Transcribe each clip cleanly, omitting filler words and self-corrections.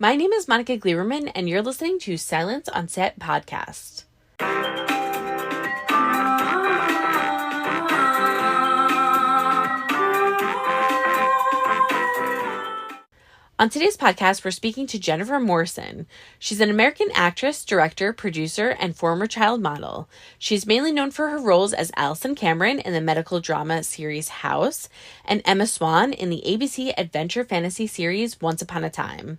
My name is Monica Gleberman, and you're listening to Silence on Set podcast. On today's podcast, we're speaking to Jennifer Morrison. She's an American actress, director, producer, and former child model. She's mainly known for her roles as Allison Cameron in the medical drama series House and Emma Swan in the ABC adventure fantasy series Once Upon a Time.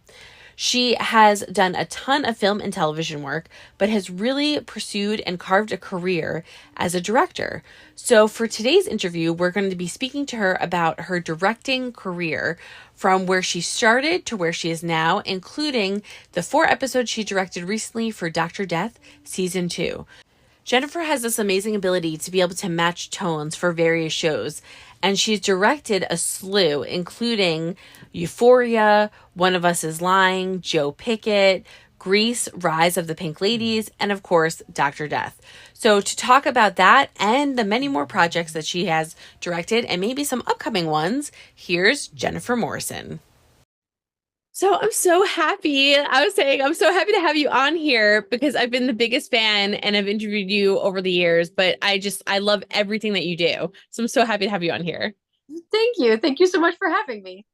She has done a ton of film and television work, but has really pursued and carved a career as a director. So for today's interview, we're going to be speaking to her about her directing career from where she started to where she is now, including the 4 episodes she directed recently for Dr. Death Season 2. Jennifer has this amazing ability to be able to match tones for various shows, and she's directed a slew, including Euphoria, One of Us is Lying, Joe Pickett, Grease, Rise of the Pink Ladies, and of course, Dr. Death. So to talk about that and the many more projects that she has directed and maybe some upcoming ones, here's Jennifer Morrison. So I'm so happy. I was saying I'm so happy to have you on here because I've been the biggest fan and I've interviewed you over the years, but I love everything that you do. So I'm so happy to have you on here. Thank you. Thank you so much for having me.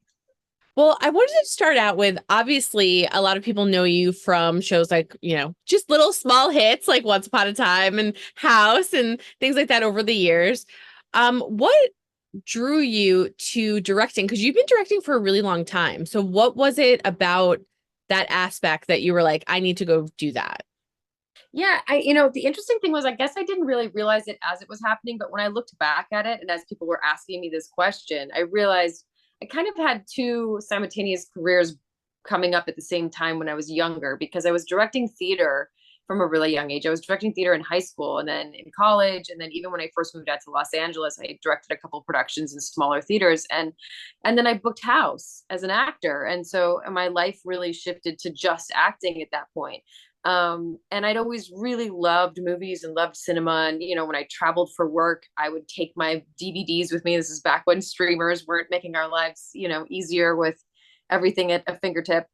Well, I wanted to start out with, obviously, a lot of people know you from shows like, just little small hits like Once Upon a Time and House and things like that over the years. What drew you to directing? Because you've been directing for a really long time. So what was it about that aspect that you were like, I need to go do that? Yeah, the interesting thing was, I guess I didn't really realize it as it was happening, but when I looked back at it and as people were asking me this question, I realized I kind of had 2 simultaneous careers coming up at the same time when I was younger, because I was directing theater from a really young age. I was directing theater in high school and then in college. And then even when I first moved out to Los Angeles, I directed a couple productions in smaller theaters. And then I booked House as an actor. And so my life really shifted to just acting at that point. And I'd always really loved movies and loved cinema. And, when I traveled for work, I would take my DVDs with me. This is back when streamers weren't making our lives, easier with everything at a fingertip.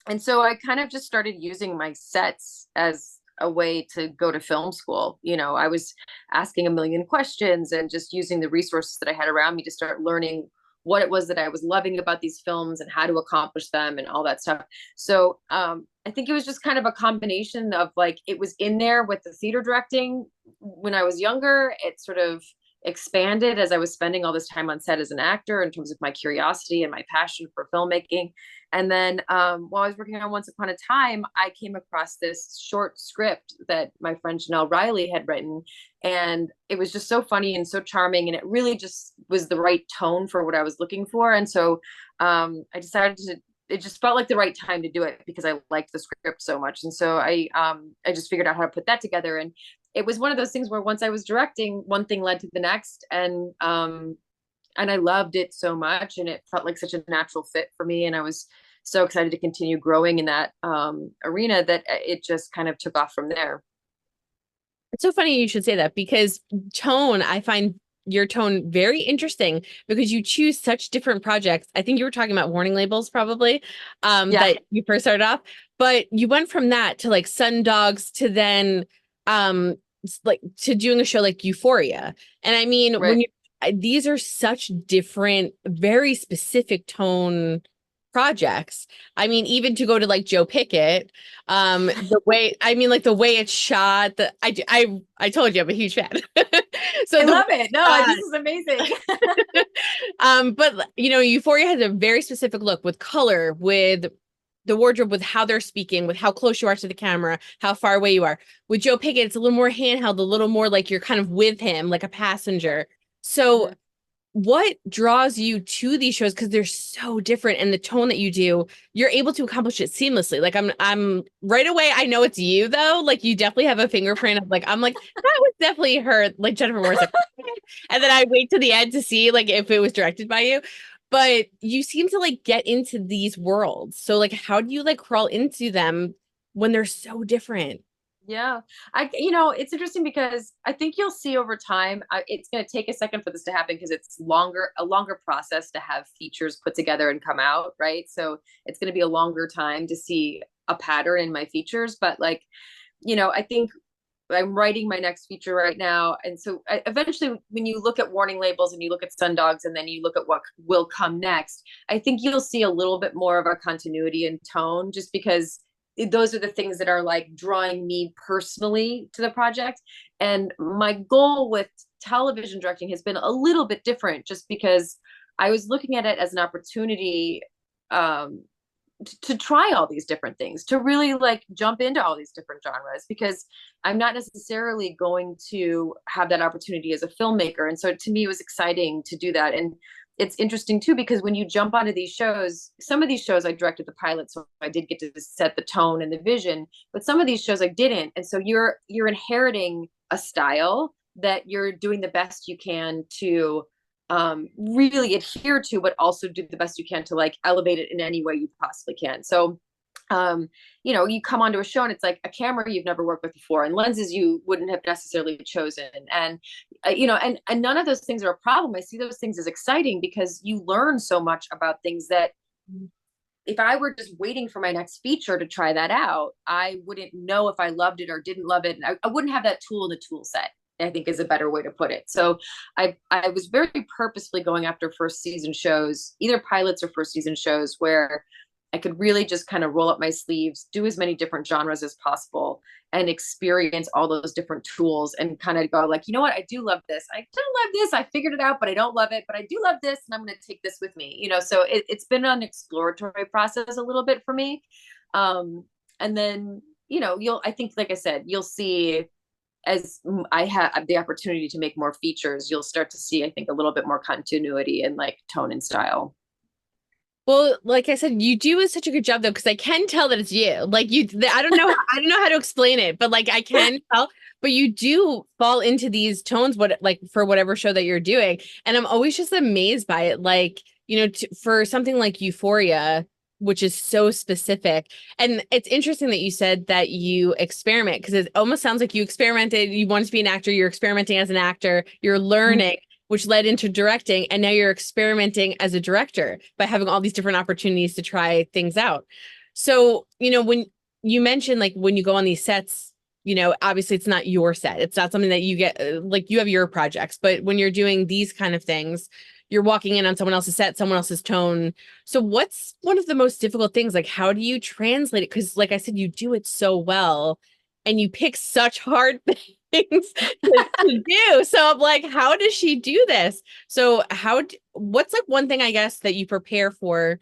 And so I kind of just started using my sets as a way to go to film school. I was asking a million questions and just using the resources that I had around me to start learning what it was that I was loving about these films and how to accomplish them and all that stuff. So I think it was just kind of a combination of, like, it was in there with the theater directing when I was younger. It sort of expanded as I was spending all this time on set as an actor in terms of my curiosity and my passion for filmmaking. And then while I was working on Once Upon a Time, I came across this short script that my friend Janelle Riley had written. And it was just so funny and so charming. And it really just was the right tone for what I was looking for. And so I decided it just felt like the right time to do it because I liked the script so much. And so I just figured out how to put that together. And it was one of those things where once I was directing, one thing led to the next. And I loved it so much, and it felt like such a natural fit for me. And I was so excited to continue growing in that arena that it just kind of took off from there. It's so funny you should say that, because tone, I find your tone very interesting because you choose such different projects. I think you were talking about warning labels probably that you first started off, but you went from that to like Sun Dogs to then like to doing a show like Euphoria. And I mean, Right. these are such different, very specific tone projects. I mean, even to go to like Joe Pickett, the way it's shot, I told you I'm a huge fan. So I love it. No, this is amazing. But Euphoria has a very specific look with color, with the wardrobe, with how they're speaking, with how close you are to the camera, how far away you are. With Joe Pickett, it's a little more handheld, a little more like you're kind of with him, like a passenger. So what draws you to these shows? Because they're so different, and the tone that you do, you're able to accomplish it seamlessly. Like I'm right away, I know it's you though. Like you definitely have a fingerprint of I'm like, that was definitely her, like Jennifer Morrison. And then I wait to the end to see like if it was directed by you. But you seem to like get into these worlds. So like, how do you like crawl into them when they're so different? Yeah. It's interesting because I think you'll see over time, it's going to take a second for this to happen because it's a longer process to have features put together and come out, right? So it's going to be a longer time to see a pattern in my features. But like, I think I'm writing my next feature right now. And so eventually, when you look at warning labels and you look at Sundogs and then you look at what will come next, I think you'll see a little bit more of a continuity and tone just because those are the things that are like drawing me personally to the project. And my goal with television directing has been a little bit different just because I was looking at it as an opportunity um, to try all these different things, to really like jump into all these different genres, because I'm not necessarily going to have that opportunity as a filmmaker. And so to me, it was exciting to do that. And it's interesting too, because when you jump onto these shows, some of these shows I directed the pilot, so I did get to set the tone and the vision, but some of these shows I didn't. And so you're inheriting a style that you're doing the best you can to really adhere to, but also do the best you can to like elevate it in any way you possibly can. So you come onto a show and it's like a camera you've never worked with before and lenses you wouldn't have necessarily chosen. And, and none of those things are a problem. I see those things as exciting because you learn so much about things that if I were just waiting for my next feature to try that out, I wouldn't know if I loved it or didn't love it. And I wouldn't have that tool in the tool set, I think is a better way to put it. So I was very purposefully going after first season shows, either pilots or first season shows where I could really just kind of roll up my sleeves, do as many different genres as possible and experience all those different tools and kind of go like, you know what, I do love this. I don't love this. I figured it out, but I don't love it, but I do love this. And I'm going to take this with me, so it's been an exploratory process a little bit for me. And then, I think, like I said, you'll see as I have the opportunity to make more features, you'll start to see, I think, a little bit more continuity and like tone and style. Well, like I said, you do such a good job though, because I can tell that it's you. Like I don't know, I don't know how to explain it, but like I can tell. But you do fall into these tones, like for whatever show that you're doing, and I'm always just amazed by it. Like for something like Euphoria, which is so specific, and it's interesting that you said that you experiment because it almost sounds like you experimented. You wanted to be an actor. You're experimenting as an actor. You're learning. Which led into directing. And now you're experimenting as a director by having all these different opportunities to try things out. So, when you mentioned like when you go on these sets, obviously it's not your set. It's not something that you get, like you have your projects, but when you're doing these kind of things, you're walking in on someone else's set, someone else's tone. So what's one of the most difficult things? Like, how do you translate it? Because like I said, you do it so well and you pick such hard things to do. So I'm like, how does she do this? So what's like one thing I guess that you prepare for,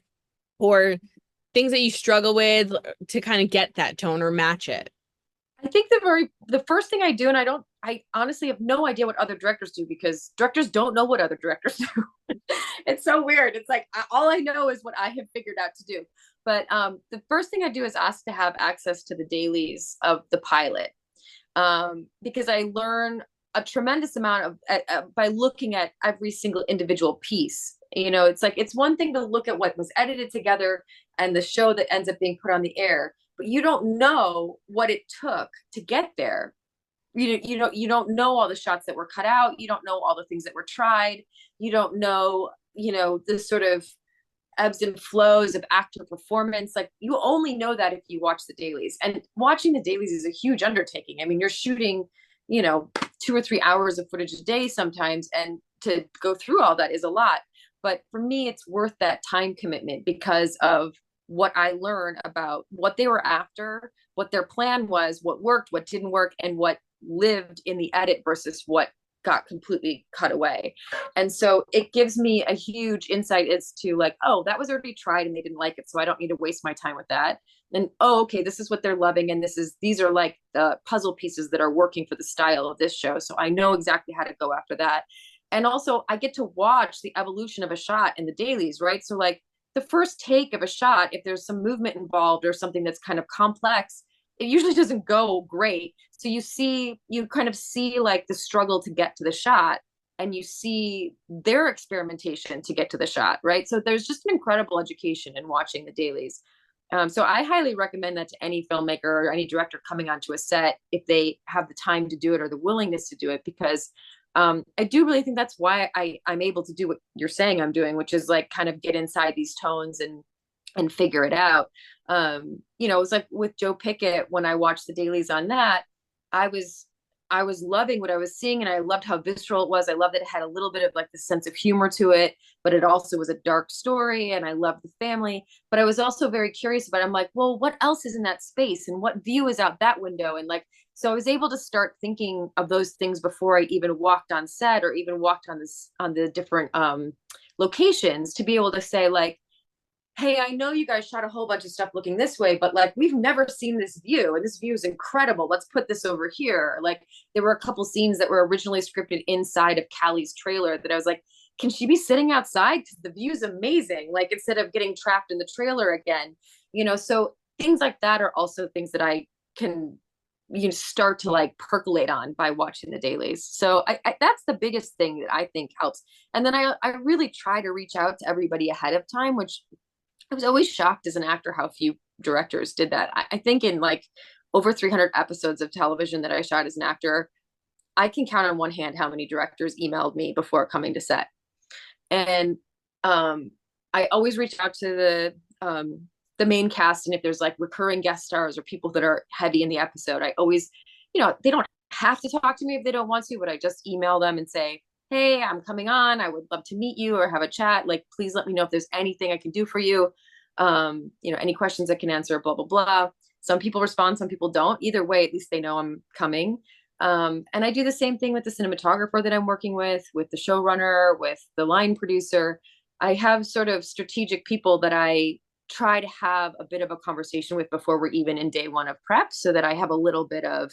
or things that you struggle with to kind of get that tone or match it? I think the first thing I do, and I honestly have no idea what other directors do because directors don't know what other directors do. It's so weird. It's like all I know is what I have figured out to do. But the first thing I do is ask to have access to the dailies of the pilot. Because I learn a tremendous amount of by looking at every single individual piece. It's like it's one thing to look at what was edited together and the show that ends up being put on the air, but you don't know what it took to get there. You don't know all the shots that were cut out. You don't know all the things that were tried. You don't know, the sort of ebbs and flows of actor performance. Like you only know that if you watch the dailies, and watching the dailies is a huge undertaking. I mean, you're shooting, 2 or 3 hours of footage a day sometimes. And to go through all that is a lot. But for me, it's worth that time commitment because of what I learned about what they were after, what their plan was, what worked, what didn't work, and what lived in the edit versus what got completely cut away. And so it gives me a huge insight as to like, oh, that was already tried and they didn't like it, so I don't need to waste my time with that. And oh, okay, this is what they're loving, and these are like the puzzle pieces that are working for the style of this show, so I know exactly how to go after that. And also I get to watch the evolution of a shot in the dailies, right? So like the first take of a shot, if there's some movement involved or something that's kind of complex, it usually doesn't go great. So you kind of see like the struggle to get to the shot, and you see their experimentation to get to the shot, right? So there's just an incredible education in watching the dailies. So I highly recommend that to any filmmaker or any director coming onto a set, if they have the time to do it or the willingness to do it, because I do really think that's why I'm able to do what you're saying I'm doing, which is like kind of get inside these tones and figure it out. You know, it was like with Joe Pickett, when I watched the dailies on that, I was I was loving what I was seeing, and I loved how visceral it was. I loved that it had a little bit of like the sense of humor to it, but it also was a dark story, and I loved the family. But I was also very curious about it. I'm like, well, what else is in that space, and what view is out that window? And like, so I was able to start thinking of those things before I even walked on set or even walked on the different locations, to be able to say like, hey, I know you guys shot a whole bunch of stuff looking this way, but like we've never seen this view, and this view is incredible. Let's put this over here. Like there were a couple scenes that were originally scripted inside of Callie's trailer that I was like, can she be sitting outside? Because the view is amazing. Like instead of getting trapped in the trailer again, you know. So things like that are also things that I can start to like percolate on by watching the dailies. So that's the biggest thing that I think helps. And then I really try to reach out to everybody ahead of time, which I was always shocked as an actor how few directors did that. I think in like over 300 episodes of television that I shot as an actor, I can count on one hand how many directors emailed me before coming to set. And I always reach out to the main cast, and if there's like recurring guest stars or people that are heavy in the episode, I always, they don't have to talk to me if they don't want to, but I just email them and say, hey, I'm coming on. I would love to meet you or have a chat. Like, please let me know if there's anything I can do for you. Any questions I can answer, blah, blah, blah. Some people respond, some people don't. Either way, at least they know I'm coming. And I do the same thing with the cinematographer that I'm working with the showrunner, with the line producer. I have sort of strategic people that I try to have a bit of a conversation with before we're even in day one of prep, so that I have a little bit of,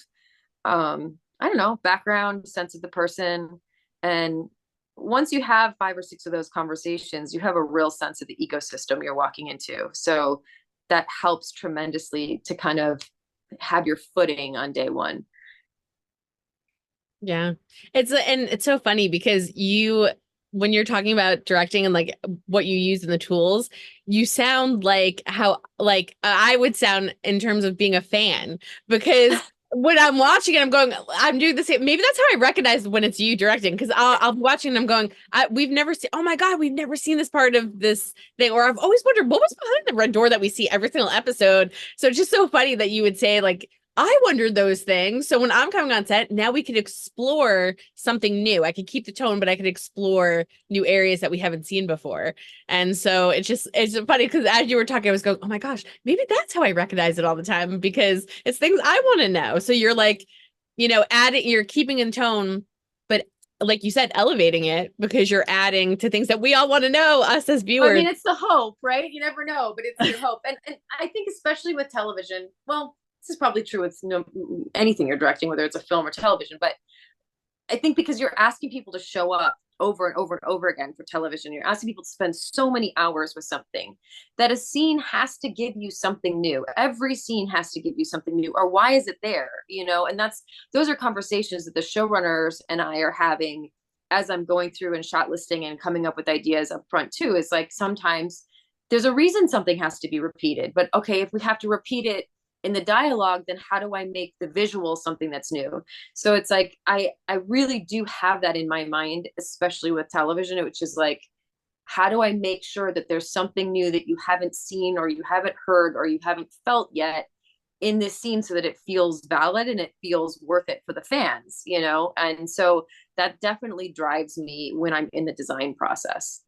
I don't know, background, sense of the person. And once you have 5 or 6 of those conversations, you have a real sense of the ecosystem you're walking into. So that helps tremendously to kind of have your footing on day one. Yeah. It's so funny because when you're talking about directing and like what you use in the tools, you sound like how like I would sound in terms of being a fan, because when I'm watching it, I'm doing the same. Maybe that's how I recognize when it's you directing, because I'll be watching and I'm going, we've never seen, oh my God, we've never seen this part of this thing. Or I've always wondered what was behind the red door that we see every single episode. So it's just so funny that you would say like, I wondered those things. So when I'm coming on set, now we could explore something new. I could keep the tone, but I could explore new areas that we haven't seen before. And so it's funny because as you were talking, I was going, oh my gosh, maybe that's how I recognize it all the time, because it's things I want to know. So you're like, you're keeping in tone, but like you said, elevating it because you're adding to things that we all want to know, us as viewers. I mean, it's the hope, right? You never know, but it's your hope. And I think especially with television, well, this is probably true with anything you're directing, whether it's a film or television, but I think because you're asking people to show up over and over and over again for television, you're asking people to spend so many hours with something, that a scene has to give you something new. Every scene has to give you something new, or why is it there? And those are conversations that the showrunners and I are having as I'm going through and shot listing and coming up with ideas up front too. It's like, sometimes there's a reason something has to be repeated, but okay, if we have to repeat it in the dialogue, then how do I make the visual something that's new? So it's like, I really do have that in my mind, especially with television, which is like, how do I make sure that there's something new that you haven't seen or you haven't heard or you haven't felt yet in this scene, so that it feels valid and it feels worth it for the fans, And so that definitely drives me when I'm in the design process.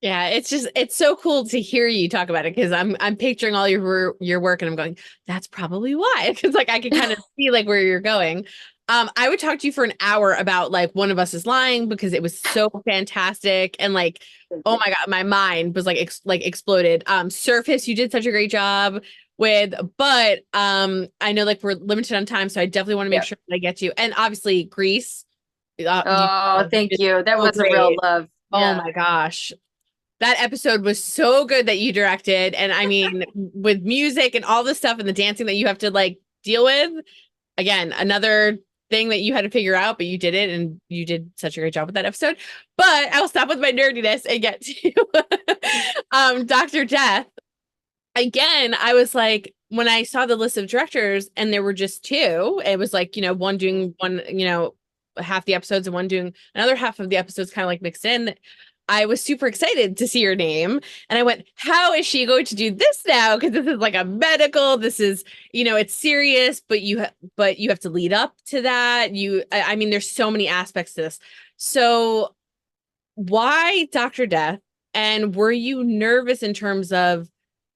Yeah, it's so cool to hear you talk about it, because I'm picturing all your work and I'm going, that's probably why. Because like I can kind of see like where you're going. I would talk to you for an hour about like One of Us is Lying, because it was so fantastic, and like, oh my God, my mind was like exploded. Surface, you did such a great job with, but I know like we're limited on time, so I definitely want to make sure that I get you. And obviously Grease. Thank you. That was great. A real love. Oh my gosh. That episode was so good that you directed. And I mean, with music and all the stuff and the dancing that you have to like deal with, again, another thing that you had to figure out, but you did it, and you did such a great job with that episode. But I'll stop with my nerdiness and get to Dr. Death. again, I was like, when I saw the list of directors and there were just two, it was like, one doing one, half the episodes and one doing another half of the episodes kind of like mixed in. I was super excited to see your name. And I went, how is she going to do this now? Because this is like a medical, this is, it's serious, but you have to lead up to that. I mean, there's so many aspects to this. So why Dr. Death? And were you nervous in terms of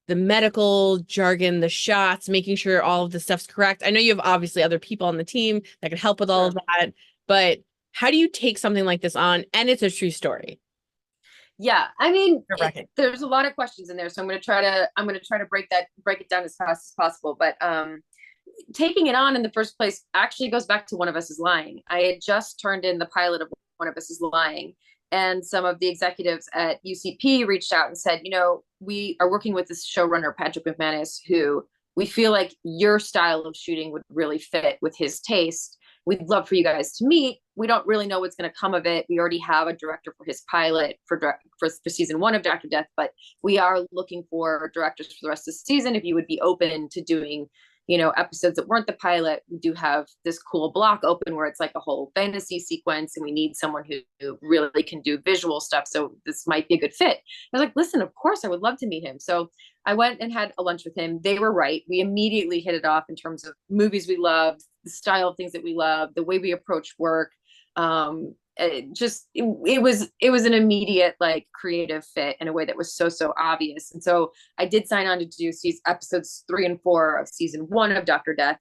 the medical jargon, the shots, making sure all of the stuff's correct? I know you have obviously other people on the team that could help with all of that, but how do you take something like this on? And it's a true story. Yeah, I mean, there's a lot of questions in there, so I'm going to try to break it down as fast as possible. But taking it on in the first place actually goes back to One of Us is Lying. I had just turned in the pilot of One of Us is Lying, and some of the executives at UCP reached out and said, we are working with this showrunner, Patrick McManus, who we feel like your style of shooting would really fit with his taste. We'd love for you guys to meet. We don't really know what's going to come of it. We already have a director for his pilot for season 1 of Dr. Death, but we are looking for directors for the rest of the season. If you would be open to doing, episodes that weren't the pilot, we do have this cool block open where it's like a whole fantasy sequence, and we need someone who really can do visual stuff. So this might be a good fit. I was like, listen, of course, I would love to meet him. So I went and had a lunch with him. They were right. We immediately hit it off in terms of movies we loved, the style of things that we love, the way we approach work. It was an immediate like creative fit in a way that was so obvious. And so I did sign on to do episodes 3 and 4 of season 1 of Dr. Death,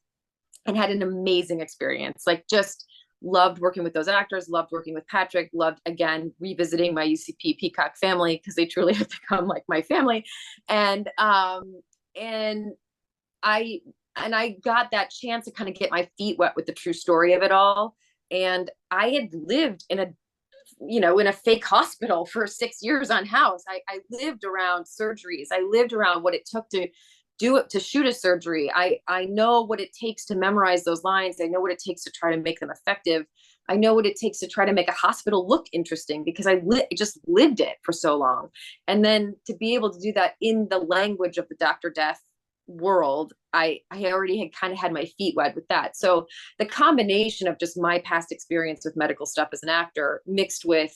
and had an amazing experience. Like, just loved working with those actors, loved working with Patrick, loved again revisiting my UCP Peacock family, because they truly have become like my family. And I got that chance to kind of get my feet wet with the true story of it all. And I had lived in a fake hospital for 6 years on house. I lived around surgeries. I lived around what it took to do it, to shoot a surgery. I know what it takes to memorize those lines. I know what it takes to try to make them effective. I know what it takes to try to make a hospital look interesting, because I just lived it for so long. And then to be able to do that in the language of the Dr. Death world, I already had kind of had my feet wet with that. So the combination of just my past experience with medical stuff as an actor, mixed with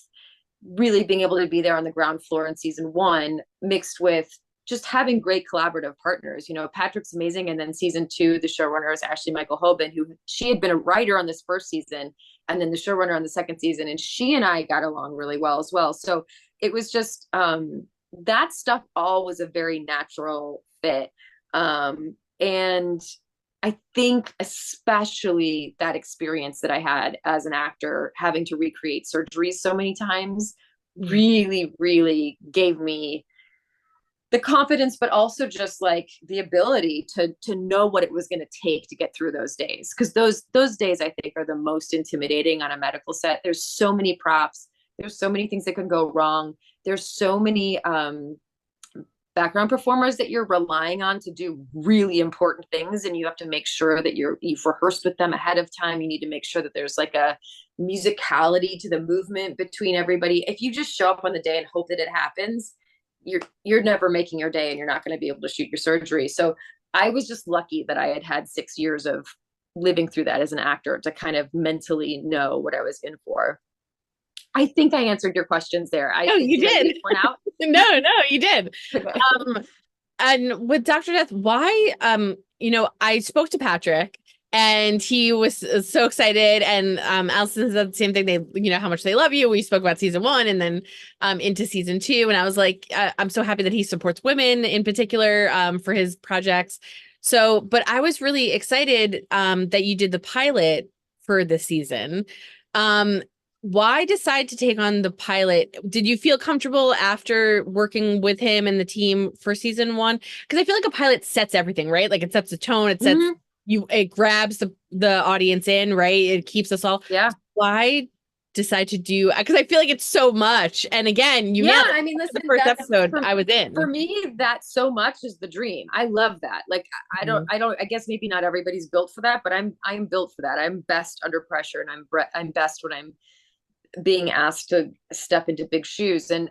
really being able to be there on the ground floor in season 1, mixed with just having great collaborative partners. Patrick's amazing. And then season 2, the showrunner is Ashley Michael Hoban, who she had been a writer on this first season and then the showrunner on the second season. And she and I got along really well as well. So it was just, that stuff all was a very natural fit. And I think especially that experience that I had as an actor, having to recreate surgeries so many times, really, really gave me the confidence, but also just like the ability to know what it was going to take to get through those days. Because those days, I think, are the most intimidating on a medical set. There's so many props. There's so many things that can go wrong. There's so many background performers that you're relying on to do really important things, and you have to make sure that you've rehearsed with them ahead of time. You need to make sure that there's like a musicality to the movement between everybody. If you just show up on the day and hope that it happens, you're never making your day, and you're not going to be able to shoot your surgery. So I was just lucky that I had 6 years of living through that as an actor to kind of mentally know what I was in for. I think I answered your questions there. No, you did. Out? No, you did. And with Dr. Death, why, I spoke to Patrick and he was so excited, and Allison said the same thing. They, how much they love you. We spoke about season 1 and then into season 2. And I was like, I'm so happy that he supports women in particular for his projects. So, but I was really excited that you did the pilot for this season. Why decide to take on the pilot? Did you feel comfortable after working with him and the team for season 1? Because I feel like a pilot sets everything, right? Like it sets the tone, it sets it grabs the audience in, right? It keeps us all. Yeah. Why decide to do? Because I feel like it's so much. And again, I mean, listen, the first episode I was in. For me, that so much is the dream. I love that. Like I guess maybe not everybody's built for that, but I'm built for that. I'm best under pressure, and I'm best when I'm being asked to step into big shoes. And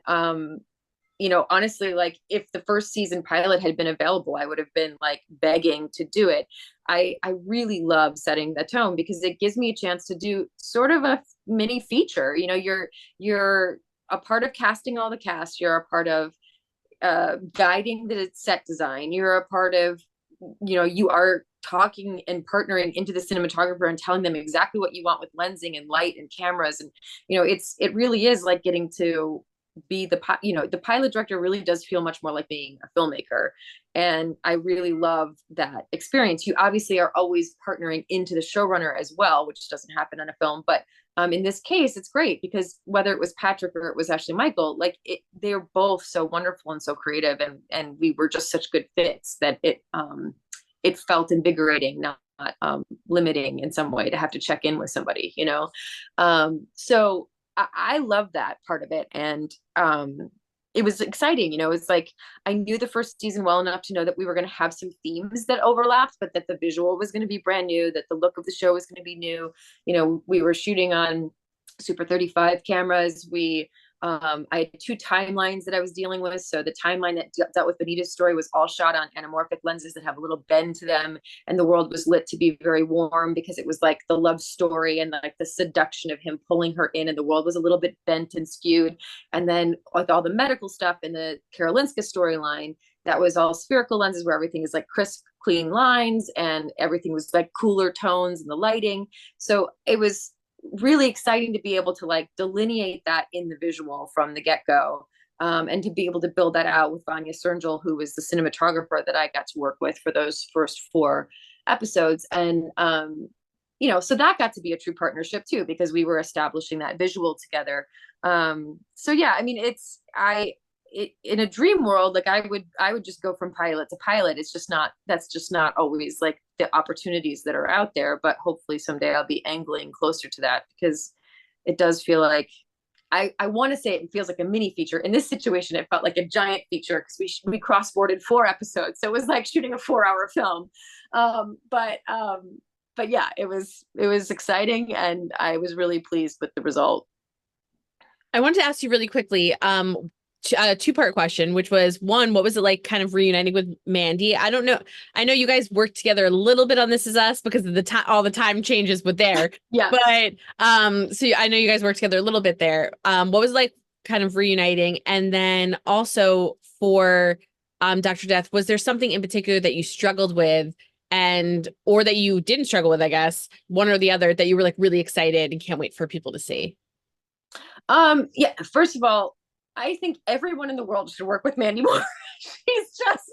you know, honestly, like if the first season pilot had been available, I would have been like begging to do it. I really love setting the tone because it gives me a chance to do sort of a mini feature. You know, you're a part of casting all the cast. You're a part of guiding the set design. You're a part of, you know, you are talking and partnering into the cinematographer and telling them exactly what you want with lensing and light and cameras. And, you know, it really is like getting to be the, you know, the pilot director really does feel much more like being a filmmaker. And I really love that experience. You obviously are always partnering into the showrunner as well, which doesn't happen on a film, but in this case, it's great because whether it was Patrick or it was Ashley Michael, like they're both so wonderful and so creative, and we were just such good fits that it felt invigorating, not limiting in some way to have to check in with somebody, you know. So I love that part of it, and it was exciting. You know, it's like I knew the first season well enough to know that we were going to have some themes that overlapped, but that the visual was going to be brand new, that the look of the show was going to be new. You know, we were shooting on Super 35 cameras. I had two timelines that I was dealing with. So the timeline that dealt with Benita's story was all shot on anamorphic lenses that have a little bend to them. And the world was lit to be very warm because it was like the love story and like the seduction of him pulling her in, and the world was a little bit bent and skewed. And then with all the medical stuff in the Karolinska storyline, that was all spherical lenses where everything is like crisp, clean lines and everything was like cooler tones and the lighting. So it was really exciting to be able to like delineate that in the visual from the get-go, and to be able to build that out with Vanya Cernjal, who was the cinematographer that I got to work with for those first 4 episodes. And you know, so that got to be a true partnership too, because we were establishing that visual together. So yeah, I mean, in a dream world, like I would just go from pilot to pilot. It's just not, that's just not always like the opportunities that are out there, but hopefully someday I'll be angling closer to that, because it does feel like I want to say it feels like a mini feature. In this situation, it felt like a giant feature because we cross-boarded 4 episodes. So it was like shooting a 4-hour film. But yeah, it was exciting, and I was really pleased with the result. I wanted to ask you really quickly, a 2-part question, which was, one, what was it like kind of reuniting with Mandy? I don't know. I know you guys worked together a little bit on This Is Us because of the time, all the time changes with there. Yeah. But so I know you guys worked together a little bit there. What was it like kind of reuniting? And then also for Dr. Death, was there something in particular that you struggled with, and or that you didn't struggle with, I guess, one or the other, that you were like really excited and can't wait for people to see? Yeah, first of all, I think everyone in the world should work with Mandy Moore. She's just,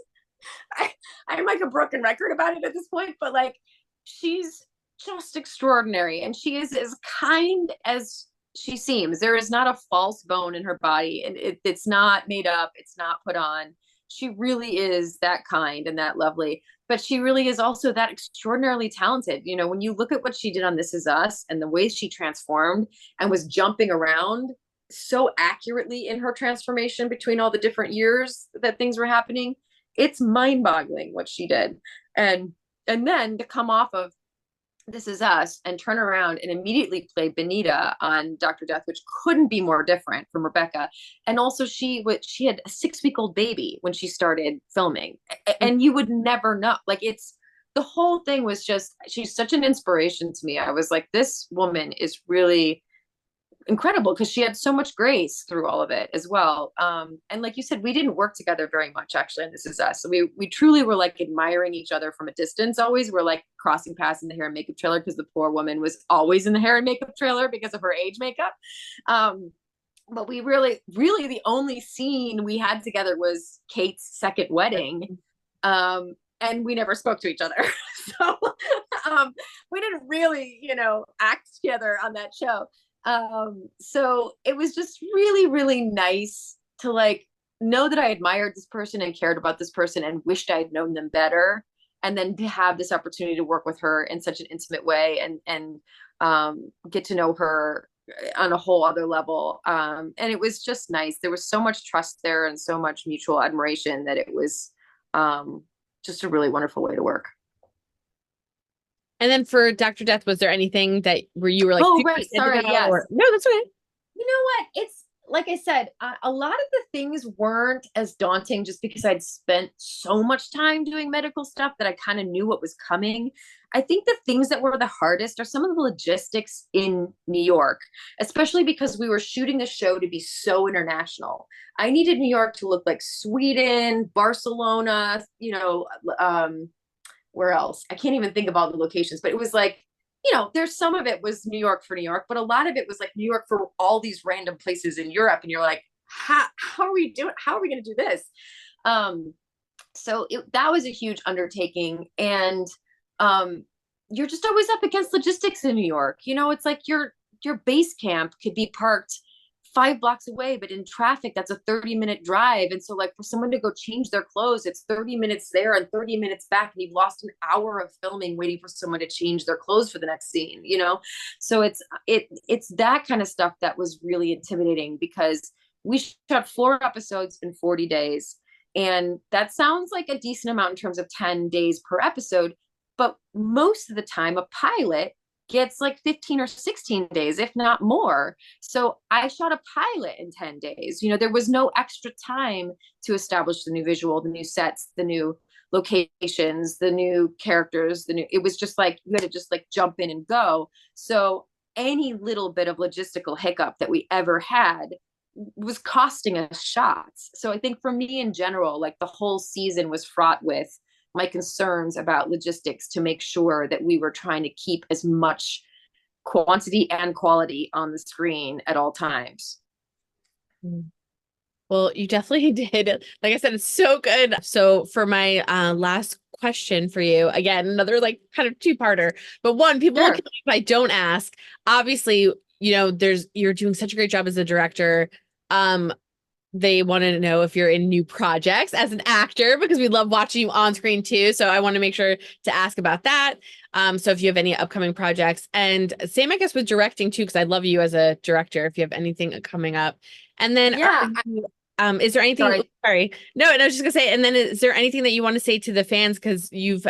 I'm like a broken record about it at this point, but like, she's just extraordinary. And she is as kind as she seems. There is not a false bone in her body, and it's not made up. It's not put on. She really is that kind and that lovely, but she really is also that extraordinarily talented. You know, when you look at what she did on This Is Us and the way she transformed and was jumping around so accurately in her transformation between all the different years that things were happening, it's mind-boggling what she did. And then to come off of This Is Us and turn around and immediately play Benita on Dr. Death, which couldn't be more different from Rebecca. And also she had a 6-week-old baby when she started filming, and you would never know. Like, it's, the whole thing was just, she's such an inspiration to me. I was like, this woman is really incredible, because she had so much grace through all of it as well. And like you said, we didn't work together very much actually, and This Is Us. So we truly were like admiring each other from a distance. Always we're like crossing paths in the hair and makeup trailer, because the poor woman was always in the hair and makeup trailer because of her age makeup. But we really the only scene we had together was Kate's second wedding. And we never spoke to each other. So we didn't really, you know, act together on that show. So it was just really, really nice to like know that I admired this person and cared about this person and wished I'd known them better. And then to have this opportunity to work with her in such an intimate way and get to know her on a whole other level. And it was just nice. There was so much trust there and so much mutual admiration that it was just a really wonderful way to work. And then for Dr. Death, was there anything that where you were like, oh, right. Sorry. Yes. No, that's okay. You know what? It's like I said, a lot of the things weren't as daunting just because I'd spent so much time doing medical stuff that I kind of knew what was coming. I think the things that were the hardest are some of the logistics in New York, especially because we were shooting the show to be so international. I needed New York to look like Sweden, Barcelona, where else? I can't even think of all the locations, but it was like, there's some of it was New York for New York, but a lot of it was like New York for all these random places in Europe. And you're like, how are we doing? How are we going to do this? That was a huge undertaking. And you're just always up against logistics in New York. It's like your base camp could be parked 5 blocks away, but in traffic, that's a 30-minute drive. And so like for someone to go change their clothes, it's 30 minutes there and 30 minutes back. And you've lost an hour of filming waiting for someone to change their clothes for the next scene, So it's that kind of stuff that was really intimidating because we shot 4 episodes in 40 days. And that sounds like a decent amount in terms of 10 days per episode. But most of the time, a pilot gets like 15 or 16 days, if not more. So I shot a pilot in 10 days. There was no extra time to establish the new visual, the new sets, the new locations, the new characters, it was just like, you had to just like jump in and go. So any little bit of logistical hiccup that we ever had was costing us shots. So I think for me in general, like the whole season was fraught with my concerns about logistics to make sure that we were trying to keep as much quantity and quality on the screen at all times. Well, you definitely did. Like I said, it's so good. So for my last question for you, again, another like kind of 2-parter, but one, people will kill me if I don't ask. Obviously, you're doing such a great job as a director. They want to know if you're in new projects as an actor because we love watching you on screen too. So I want to make sure to ask about that. So if you have any upcoming projects, and same, I guess, with directing too, because I love you as a director, if you have anything coming up. And then is there anything, sorry. No, I was just gonna say, and then is there anything that you want to say to the fans? Because you've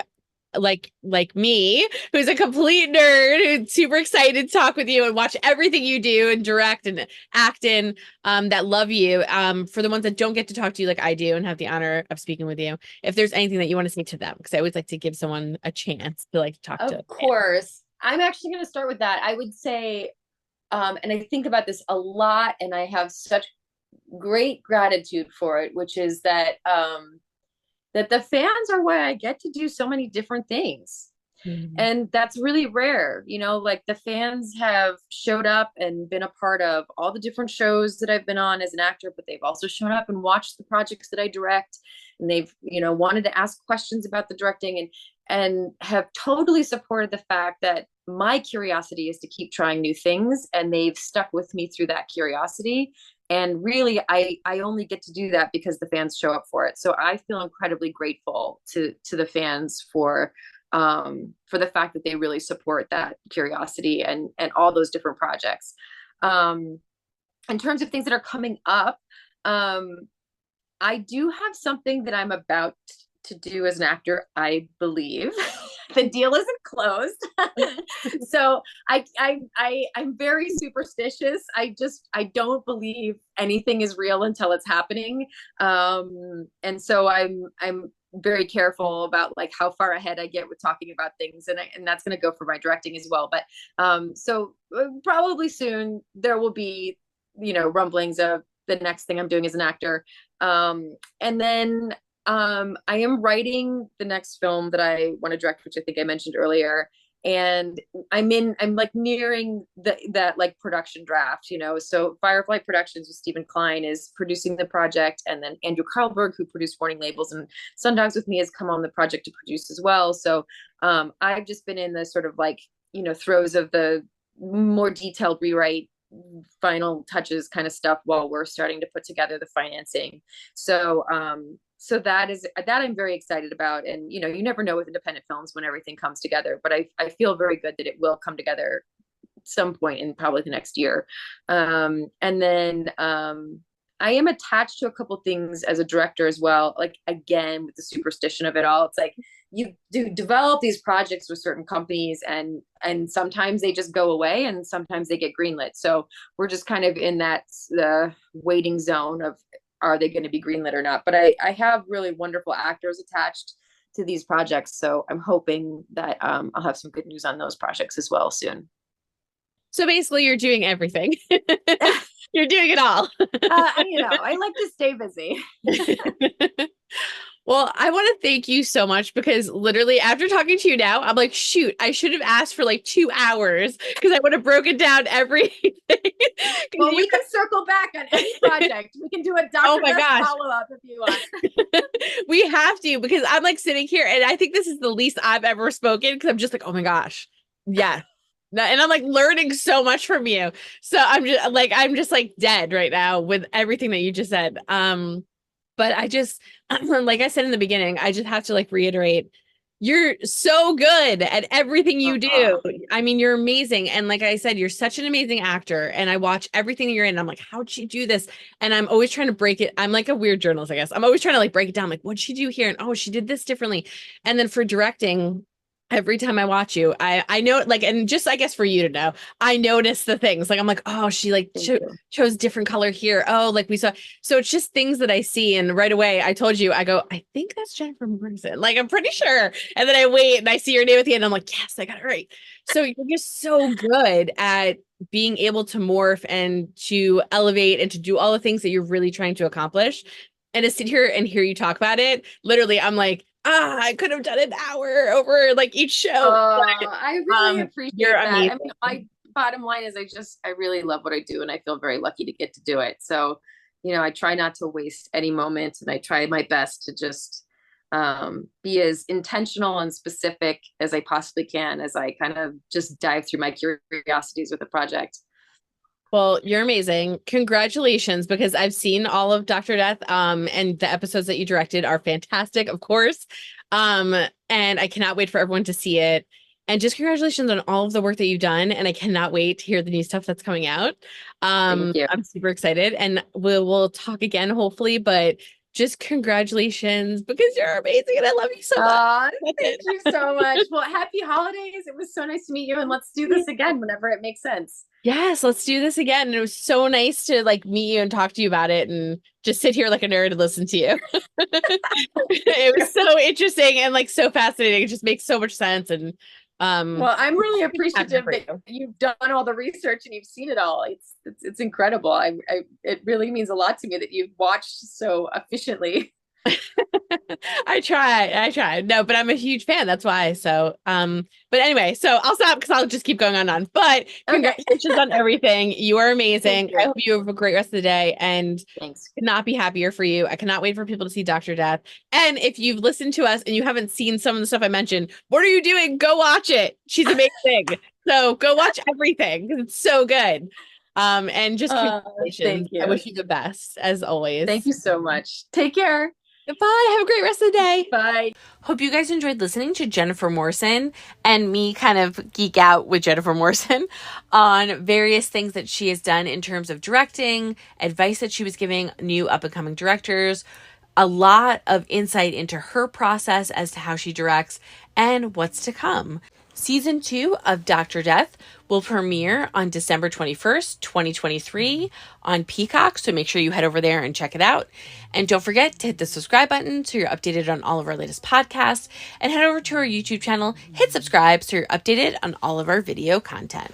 like me, who's a complete nerd, who's super excited to talk with you and watch everything you do and direct and act in, that love you. For the ones that don't get to talk to you like I do and have the honor of speaking with you, if there's anything that you want to say to them, because I always like to give someone a chance to like talk to. Of course. I'm actually going to start with that. I would say, and I think about this a lot, and I have such great gratitude for it, which is that that the fans are why I get to do so many different things. And that's really rare. Like the fans have showed up and been a part of all the different shows that I've been on as an actor, but they've also shown up and watched the projects that I direct, and they've wanted to ask questions about the directing and have totally supported the fact that my curiosity is to keep trying new things, and they've stuck with me through that curiosity. And really, I only get to do that because the fans show up for it. So I feel incredibly grateful to the fans for the fact that they really support that curiosity and all those different projects. In terms of things that are coming up, I do have something that I'm about to do as an actor, I believe. The deal isn't closed. So I'm very superstitious. I don't believe anything is real until it's happening. And so I'm very careful about like how far ahead I get with talking about things. And that's going to go for my directing as well. But so probably soon there will be, rumblings of the next thing I'm doing as an actor. And then I am writing the next film that I want to direct, which I think I mentioned earlier. And I'm like nearing that like production draft, so Firefly Productions with Stephen Klein is producing the project. And then Andrew Karlberg, who produced Warning Labels and Sundogs with Me, has come on the project to produce as well. So I've just been in the sort of like, throes of the more detailed rewrite, final touches kind of stuff while we're starting to put together the financing. So that I'm very excited about. And, you never know with independent films when everything comes together, but I feel very good that it will come together at some point in probably the next year. And then I am attached to a couple things as a director as well. Like, again, with the superstition of it all, it's like, you do develop these projects with certain companies, and sometimes they just go away and sometimes they get greenlit. So we're just kind of in that the waiting zone of, are they going to be greenlit or not? But I have really wonderful actors attached to these projects, so I'm hoping that I'll have some good news on those projects as well soon. So basically, you're doing everything. You're doing it all. I like to stay busy. Well, I want to thank you so much, because literally after talking to you now, I'm like, shoot, I should have asked for like 2 hours, because I would have broken down everything. Well, we can circle back on any project. We can do a Dr. Death follow-up if you want. We have to, because I'm like sitting here and I think this is the least I've ever spoken, because I'm just like, oh my gosh. Yeah. And I'm like learning so much from you. So I'm just like dead right now with everything that you just said. But I just, like I said in the beginning, I just have to like reiterate, you're so good at everything you do. I mean, you're amazing. And like I said, you're such an amazing actor. And I watch everything that you're in. I'm like, how'd she do this? And I'm always trying to break it. I'm like a weird journalist, I guess. I'm always trying to like break it down. Like, what'd she do here? And oh, she did this differently. And then for directing, every time I watch you, I know, like, and just, I guess for you to know, I notice the things like, I'm like, oh, she like chose different color here. Oh, like we saw. So it's just things that I see. And right away I told you, I go, I think that's Jennifer Morrison. Like, I'm pretty sure. And then I wait and I see your name at the end. I'm like, yes, I got it right. So you're just so good at being able to morph and to elevate and to do all the things that you're really trying to accomplish. And to sit here and hear you talk about it, literally, I'm like, I could have done an hour over like each show. I really appreciate that. Amazing. I mean, my bottom line is I really love what I do, and I feel very lucky to get to do it. So, I try not to waste any moment, and I try my best to just be as intentional and specific as I possibly can as I kind of just dive through my curiosities with the project. Well, you're amazing. Congratulations, because I've seen all of Dr. Death, and the episodes that you directed are fantastic, of course. And I cannot wait for everyone to see it. And just congratulations on all of the work that you've done. And I cannot wait to hear the new stuff that's coming out. Thank you. I'm super excited, and we'll talk again, hopefully, but just congratulations, because you're amazing and I love you so much. Thank you so much. Well, happy holidays. It was so nice to meet you, and let's do this again whenever it makes sense. Yes, let's do this again. And it was so nice to like meet you and talk to you about it and just sit here like a nerd and listen to you. It was so interesting and like so fascinating. It just makes so much sense. And well, I'm really appreciative that you've done all the research and you've seen it all. It's incredible. It really means a lot to me that you've watched so efficiently. I try. No, but I'm a huge fan. That's why. So, but anyway, so I'll stop because I'll just keep going on. But congratulations on everything. You are amazing. I hope you have a great rest of the day, and thanks. Could not be happier for you. I cannot wait for people to see Dr. Death. And if you've listened to us and you haven't seen some of the stuff I mentioned, what are you doing? Go watch it. She's amazing. So go watch everything because it's so good. And just congratulations. I wish you the best as always. Thank you so much. Take care. Goodbye. Have a great rest of the day. Bye. Hope you guys enjoyed listening to Jennifer Morrison and me kind of geek out with Jennifer Morrison on various things that she has done in terms of directing, advice that she was giving new up-and-coming directors, a lot of insight into her process as to how she directs and what's to come. Season 2 of Dr. Death will premiere on December 21st, 2023 on Peacock, so make sure you head over there and check it out. And don't forget to hit the subscribe button so you're updated on all of our latest podcasts, and head over to our YouTube channel, hit subscribe so you're updated on all of our video content.